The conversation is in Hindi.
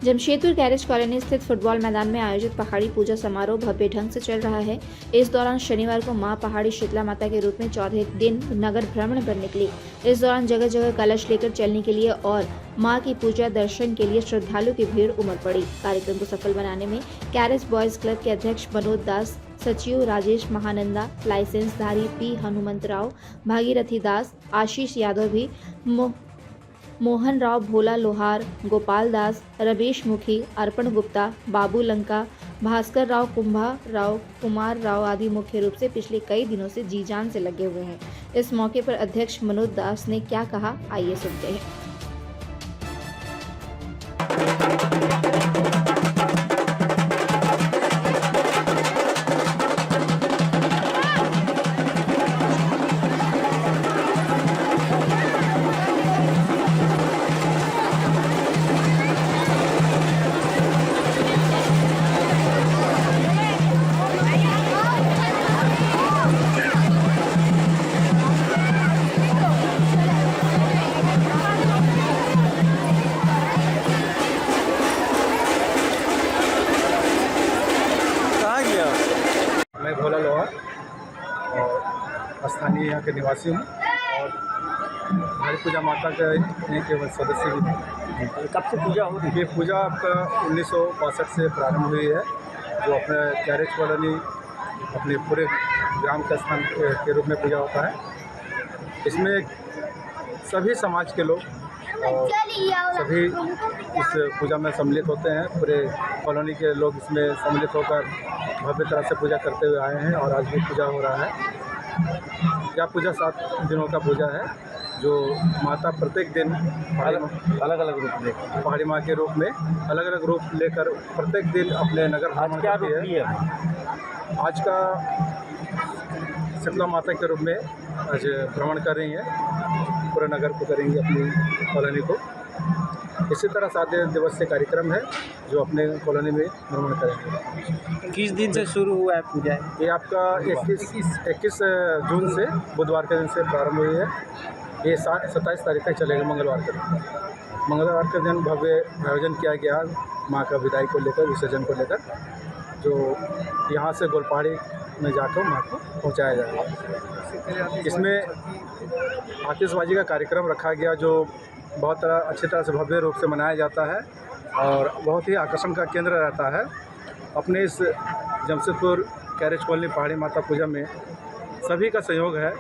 जमशेदपुर कैरेज कॉलोनी स्थित फुटबॉल मैदान में आयोजित पहाड़ी पूजा समारोह भव्य ढंग से चल रहा है। इस दौरान शनिवार को मां पहाड़ी शीतला माता के रूप में 14 दिन नगर भ्रमण पर निकली। इस दौरान जगह जगह कलश लेकर चलने के लिए और मां की पूजा दर्शन के लिए श्रद्धालुओं की भीड़ उमड़ पड़ी। कार्यक्रम को सफल बनाने में कैरेज बॉयज क्लब के अध्यक्ष मनोज दास, सचिव राजेश महानंदा, लाइसेंसधारी पी हनुमंतराव, भागीरथी दास, आशीष यादव भी, मोहन राव भोला लोहार, गोपाल दास, रमेश मुखी, अर्पण गुप्ता, बाबू लंका, भास्कर राव, कुंभा राव, कुमार राव आदि मुख्य रूप से पिछले कई दिनों से जी जान से लगे हुए हैं। इस मौके पर अध्यक्ष मनोज दास ने क्या कहा, आइए सुनते हैं। मैं भोला लोहार और स्थानीय यहाँ के निवासी हूँ और हमारी पूजा माता का एक सदस्य भी हूँ। कब से पूजा हो रही है? ये पूजा आपका 1962 से प्रारंभ हुई है, जो अपने कैरेज कॉलोनी अपने पूरे ग्राम का स्थान के रूप में पूजा होता है। इसमें सभी समाज के लोग और सभी इस पूजा में सम्मिलित होते हैं। पूरे कॉलोनी के लोग इसमें सम्मिलित होकर भव्य तरह से पूजा करते हुए आए हैं और आज भी पूजा हो रहा है। यह पूजा 7 दिनों का पूजा है, जो माता प्रत्येक दिन अलग अलग रूप में पहाड़ी माँ के रूप में अलग अलग रूप लेकर प्रत्येक दिन अपने नगर भ्रमण क्या करती रूप है। है? आज का शीतला माता के रूप में आज भ्रमण कर रही हैं, पूरे नगर को करेंगी, अपनी कॉलोनी को। इसी तरह 7 दिवसीय कार्यक्रम है जो अपने कॉलोनी में भ्रमण करेंगे। किस दिन से शुरू हुआ है पूजा? ये आपका 21 जून से बुधवार के दिन से प्रारंभ हुई है। ये 27 तारीख तक चलेगा, मंगलवार के दिन। मंगलवार के दिन भव्य आयोजन किया गया माँ का विदाई को लेकर, विसर्जन को लेकर, जो यहाँ से गोलपहाड़ी में जाकर माँ को पहुँचाया जाएगा। इसमें आतिशबाजी का कार्यक्रम रखा गया, जो बहुत अच्छी तरह से भव्य रूप से मनाया जाता है और बहुत ही आकर्षण का केंद्र रहता है। अपने इस जमशेदपुर कैरेज कॉलोनी पहाड़ी माता पूजा में सभी का सहयोग है।